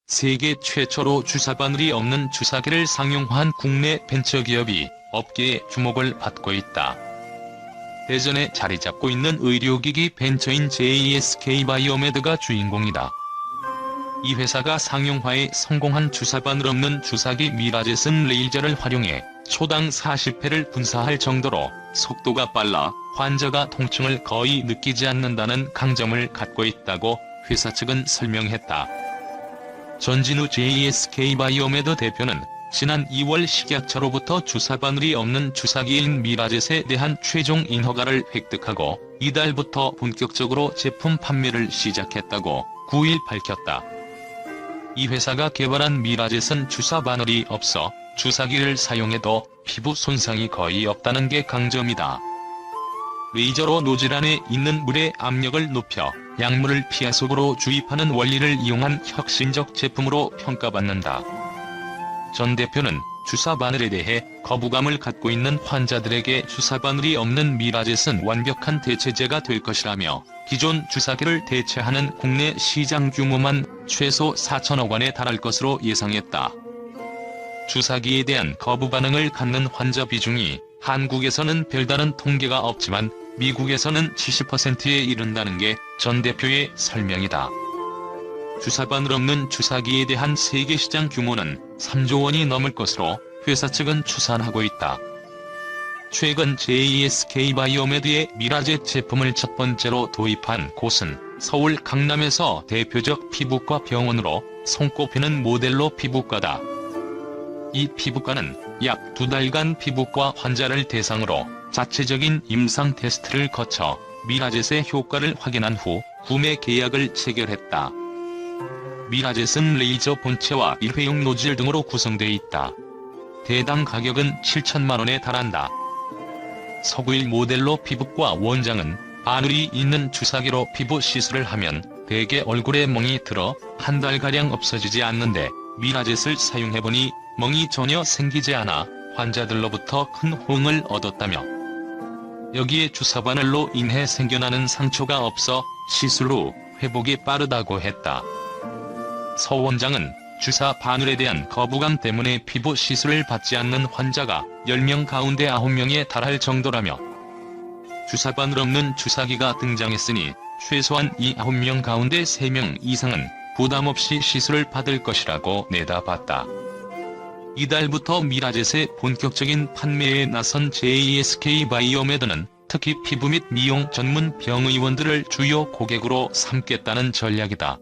세계 최초로 주사바늘이 없는 주사기를 상용화한 국내 벤처기업이 업계의 주목을 받고 있다. 대전에 자리 잡고 있는 의료기기 벤처인 JSK바이오메드가 주인공이다. 이 회사가 상용화에 성공한 주사바늘 없는 주사기 미라젯은 레이저를 활용해 초당 40회를 분사할 정도로 속도가 빨라 환자가 통증을 거의 느끼지 않는다는 강점을 갖고 있다고 회사 측은 설명했다. 전진우 JSK바이오메드 대표는 지난 2월 식약처로부터 주사바늘이 없는 주사기인 미라젯에 대한 최종 인허가를 획득하고 이달부터 본격적으로 제품 판매를 시작했다고 9일 밝혔다. 이 회사가 개발한 미라젯은 주사바늘이 없어 주사기를 사용해도 피부 손상이 거의 없다는 게 강점이다. 레이저로 노즐 안에 있는 물의 압력을 높여 약물을 피하 속으로 주입하는 원리를 이용한 혁신적 제품으로 평가받는다. 전 대표는 주사바늘에 대해 거부감을 갖고 있는 환자들에게 주사바늘이 없는 미라젯은 완벽한 대체제가 될 것이라며 기존 주사기를 대체하는 국내 시장 규모만 최소 4천억 원에 달할 것으로 예상했다. 주사기에 대한 거부 반응을 갖는 환자 비중이 한국에서는 별다른 통계가 없지만 미국에서는 70%에 이른다는 게 전 대표의 설명이다. 주사바늘 없는 주사기에 대한 세계 시장 규모는 3조 원이 넘을 것으로 회사 측은 추산하고 있다. 최근 JSK바이오메드의 미라젯 제품을 첫 번째로 도입한 곳은 서울 강남에서 대표적 피부과 병원으로 손꼽히는 모델로 피부과다. 이 피부과는 약 2달간 피부과 환자를 대상으로 자체적인 임상 테스트를 거쳐 미라젯의 효과를 확인한 후 구매 계약을 체결했다. 미라젯은 레이저 본체와 일회용 노즐 등으로 구성되어 있다. 대당 가격은 7천만 원에 달한다. 서구일 모델로 피부과 원장은 바늘이 있는 주사기로 피부 시술을 하면 대개 얼굴에 멍이 들어 한 달가량 없어지지 않는데 미라젯을 사용해보니 멍이 전혀 생기지 않아 환자들로부터 큰 호응을 얻었다며 여기에 주사바늘로 인해 생겨나는 상처가 없어 시술 후 회복이 빠르다고 했다. 서 원장은 주사 바늘에 대한 거부감 때문에 피부 시술을 받지 않는 환자가 10명 가운데 9명에 달할 정도라며 주사바늘 없는 주사기가 등장했으니 최소한 이 9명 가운데 3명 이상은 부담 없이 시술을 받을 것이라고 내다봤다. 이달부터 미라젯의 본격적인 판매에 나선 JSK바이오메드는 특히 피부 및 미용 전문 병의원들을 주요 고객으로 삼겠다는 전략이다.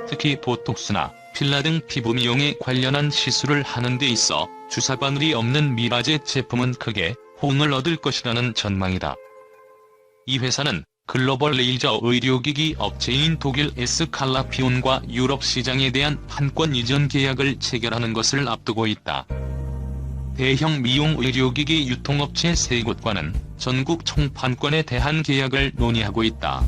특히 보톡스나 필러 등 피부 미용에 관련한 시술을 하는 데 있어 주사바늘이 없는 미라젯 제품은 크게 호응을 얻을 것이라는 전망이다. 이 회사는 글로벌 레이저 의료기기 업체인 독일 에스칼라피온과 유럽 시장에 대한 판권 이전 계약을 체결하는 것을 앞두고 있다. 대형 미용 의료기기 유통업체 3곳과는 전국 총판권에 대한 계약을 논의하고 있다.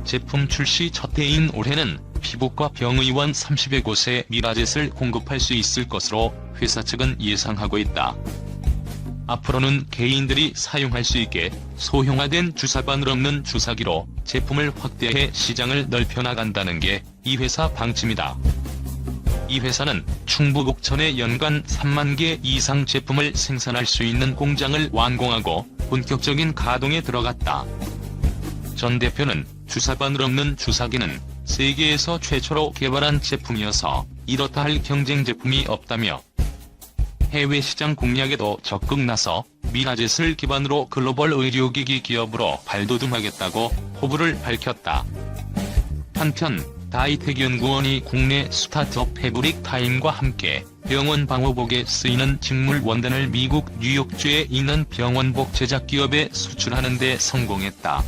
제품 출시 첫 해인 올해는 피부과 병의원 30여 곳에 미라젯을 공급할 수 있을 것으로 회사 측은 예상하고 있다. 앞으로는 개인들이 사용할 수 있게 소형화된 주사바늘 없는 주사기로 제품을 확대해 시장을 넓혀나간다는 게 이 회사 방침이다. 이 회사는 충북옥천에 연간 3만 개 이상 제품을 생산할 수 있는 공장을 완공하고 본격적인 가동에 들어갔다. 전 대표는 주사바늘 없는 주사기는 세계에서 최초로 개발한 제품이어서 이렇다 할 경쟁 제품이 없다며 해외 시장 공략에도 적극 나서 미라젯을 기반으로 글로벌 의료기기 기업으로 발돋움하겠다고 포부를 밝혔다. 한편 다이텍연구원이 국내 스타트업 패브릭 타임과 함께 병원 방호복에 쓰이는 직물 원단을 미국 뉴욕주에 있는 병원복 제작 기업에 수출하는 데 성공했다.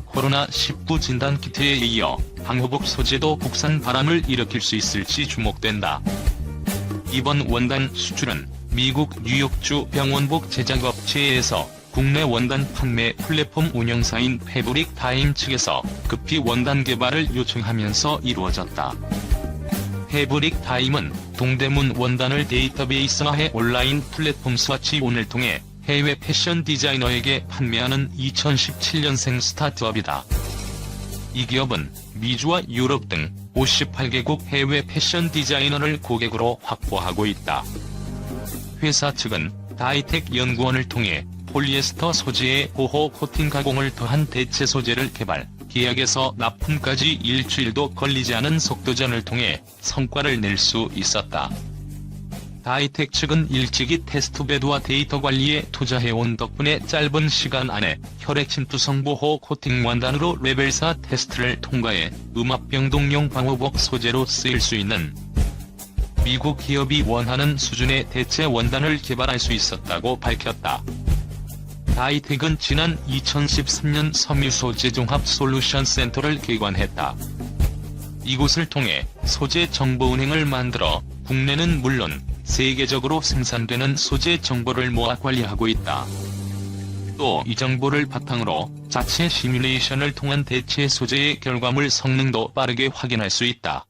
코로나19 진단 키트에 이어 방호복 소재도 국산 바람을 일으킬 수 있을지 주목된다. 이번 원단 수출은 미국 뉴욕주 병원복 제작업체에서 국내 원단 판매 플랫폼 운영사인 패브릭 타임 측에서 급히 원단 개발을 요청하면서 이루어졌다. 패브릭 타임은 동대문 원단을 데이터베이스화해 온라인 플랫폼 스와치온을 통해 해외 패션 디자이너에게 판매하는 2017년생 스타트업이다. 이 기업은 미주와 유럽 등 58개국 해외 패션 디자이너를 고객으로 확보하고 있다. 회사 측은 다이텍 연구원을 통해 폴리에스터 소재의 보호 코팅 가공을 더한 대체 소재를 개발, 계약에서 납품까지 일주일도 걸리지 않은 속도전을 통해 성과를 낼 수 있었다. 다이텍 측은 일찍이 테스트베드와 데이터 관리에 투자해온 덕분에 짧은 시간 안에 혈액 침투성 보호 코팅 원단으로 레벨 4 테스트를 통과해 음압병동용 방호복 소재로 쓰일 수 있는 미국 기업이 원하는 수준의 대체 원단을 개발할 수 있었다고 밝혔다. 다이텍은 지난 2013년 섬유소재 종합 솔루션 센터를 개관했다. 이곳을 통해 소재 정보 은행을 만들어 국내는 물론 세계적으로 생산되는 소재 정보를 모아 관리하고 있다. 또 이 정보를 바탕으로 자체 시뮬레이션을 통한 대체 소재의 결과물 성능도 빠르게 확인할 수 있다.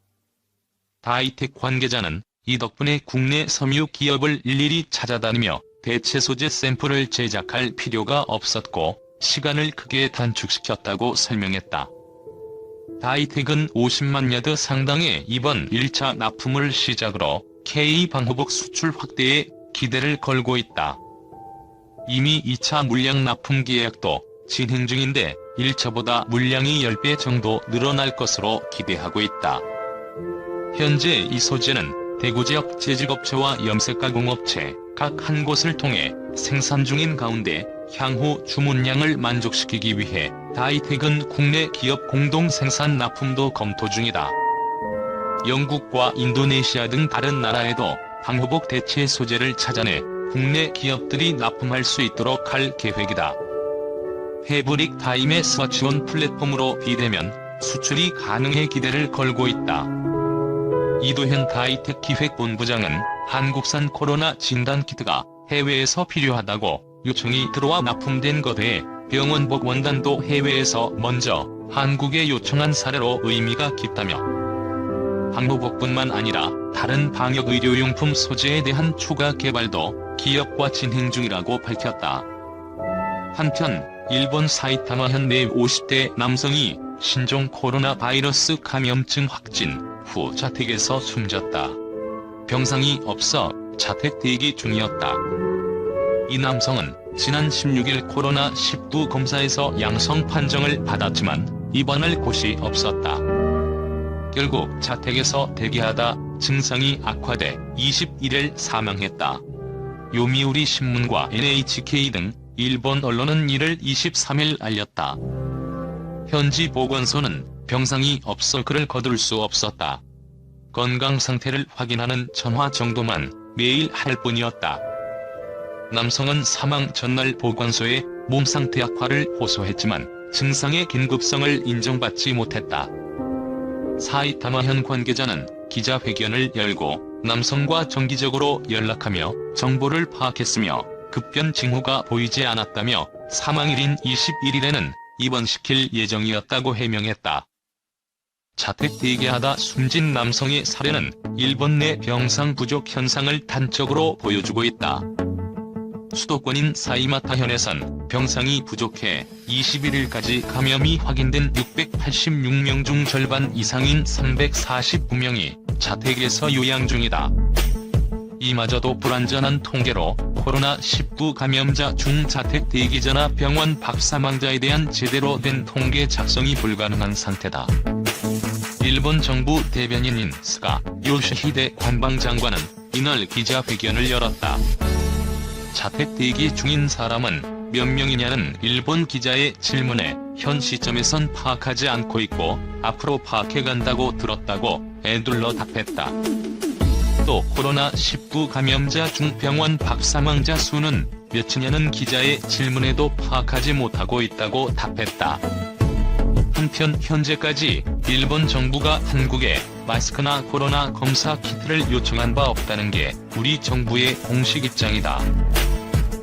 다이텍 관계자는 이 덕분에 국내 섬유 기업을 일일이 찾아다니며 대체 소재 샘플을 제작할 필요가 없었고 시간을 크게 단축시켰다고 설명했다. 다이텍은 50만 야드 상당의 이번 1차 납품을 시작으로 K-방호복 수출 확대에 기대를 걸고 있다. 이미 2차 물량 납품 계약도 진행 중인데 1차보다 물량이 10배 정도 늘어날 것으로 기대하고 있다. 현재 이 소재는 대구 지역 재직업체와 염색가공업체 각 한 곳을 통해 생산 중인 가운데 향후 주문량을 만족시키기 위해 다이텍은 국내 기업 공동 생산 납품도 검토 중이다. 영국과 인도네시아 등 다른 나라에도 방호복 대체 소재를 찾아내 국내 기업들이 납품할 수 있도록 할 계획이다. 패브릭 타임의 서치온 플랫폼으로 비대면 수출이 가능해 기대를 걸고 있다. 이도현 다이텍 기획본부장은 한국산 코로나 진단키트가 해외에서 필요하다고 요청이 들어와 납품된 것에 병원복 원단도 해외에서 먼저 한국에 요청한 사례로 의미가 깊다며 방호복뿐만 아니라 다른 방역 의료용품 소재에 대한 추가 개발도 기업과 진행 중이라고 밝혔다. 한편 일본 사이타마현 내 50대 남성이 신종 코로나 바이러스 감염증 확진 후 자택에서 숨졌다. 병상이 없어 자택 대기 중이었다. 이 남성은 지난 16일 코로나19 검사에서 양성 판정을 받았지만 입원할 곳이 없었다. 결국 자택에서 대기하다 증상이 악화돼 21일 사망했다. 요미우리 신문과 NHK 등 일본 언론은 이를 23일 알렸다. 현지 보건소는 병상이 없어 그를 거둘 수 없었다. 건강 상태를 확인하는 전화 정도만 매일 할 뿐이었다. 남성은 사망 전날 보건소에 몸 상태 악화를 호소했지만 증상의 긴급성을 인정받지 못했다. 사이타마현 관계자는 기자회견을 열고 남성과 정기적으로 연락하며 정보를 파악했으며 급변 징후가 보이지 않았다며 사망일인 21일에는 입원시킬 예정이었다고 해명했다. 자택 대기하다 숨진 남성의 사례는 일본 내 병상 부족 현상을 단적으로 보여주고 있다. 수도권인 사이마타현에선 병상이 부족해 21일까지 감염이 확인된 686명 중 절반 이상인 349명이 자택에서 요양 중이다. 이마저도 불완전한 통계로 코로나19 감염자 중 자택 대기자나 병원 밖 사망자에 대한 제대로 된 통계 작성이 불가능한 상태다. 일본 정부 대변인인 스가 요시히데 관방장관은 이날 기자회견을 열었다. 자택 대기 중인 사람은 몇 명이냐는 일본 기자의 질문에 현 시점에선 파악하지 않고 있고 앞으로 파악해간다고 들었다고 애둘러 답했다. 또 코로나19 감염자 중 병원 밖 사망자 수는 몇이냐는 기자의 질문에도 파악하지 못하고 있다고 답했다. 한편 현재까지 일본 정부가 한국에 마스크나 코로나 검사 키트를 요청한 바 없다는 게 우리 정부의 공식 입장이다.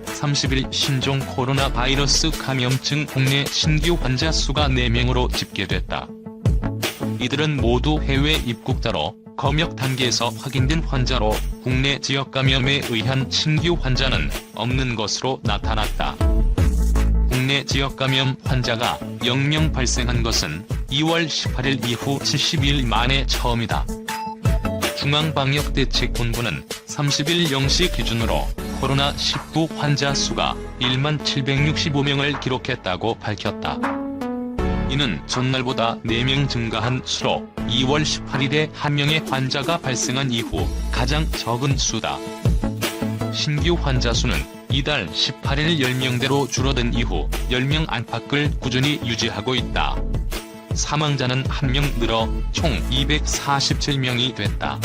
30일 신종 코로나 바이러스 감염증 국내 신규 환자 수가 4명으로 집계됐다. 이들은 모두 해외 입국자로 검역 단계에서 확인된 환자로 국내 지역 감염에 의한 신규 환자는 없는 것으로 나타났다. 국내 지역 감염 환자가 0명 발생한 것은 2월 18일 이후 72일 만에 처음이다. 중앙방역대책본부는 30일 0시 기준으로 코로나19 환자 수가 1만 765명을 기록했다고 밝혔다. 이는 전날보다 4명 증가한 수로 2월 18일에 1명의 환자가 발생한 이후 가장 적은 수다. 신규 환자 수는 이달 18일 10명대로 줄어든 이후 10명 안팎을 꾸준히 유지하고 있다. 사망자는 1명 늘어 총 247명이 됐다.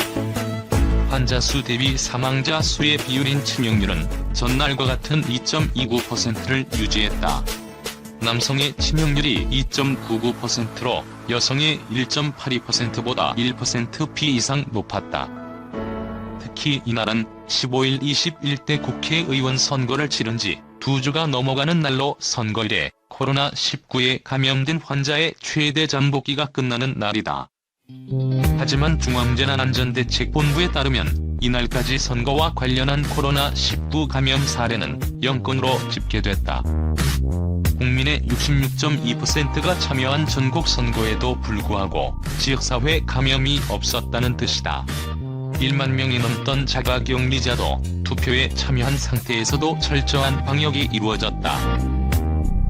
환자 수 대비 사망자 수의 비율인 치명률은 전날과 같은 2.29%를 유지했다. 남성의 치명률이 2.99%로 여성의 1.82%보다 1% 이상 높았다. 특히 이날은 15일 21대 국회의원 선거를 치른 지 2주가 넘어가는 날로 선거일에 코로나19에 감염된 환자의 최대 잠복기가 끝나는 날이다. 하지만 중앙재난안전대책본부에 따르면 이날까지 선거와 관련한 코로나19 감염 사례는 0건으로 집계됐다. 국민의 66.2%가 참여한 전국 선거에도 불구하고 지역사회 감염이 없었다는 뜻이다. 1만 명이 넘던 자가격리자도 투표에 참여한 상태에서도 철저한 방역이 이루어졌다.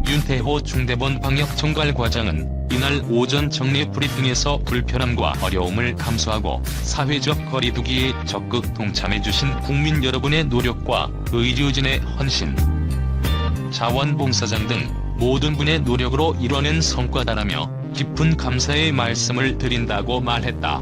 윤태호 중대본 방역총괄과장은 이날 오전 정례 브리핑에서 불편함과 어려움을 감수하고 사회적 거리두기에 적극 동참해주신 국민 여러분의 노력과 의료진의 헌신, 자원봉사장 등 모든 분의 노력으로 이뤄낸 성과다라며 깊은 감사의 말씀을 드린다고 말했다.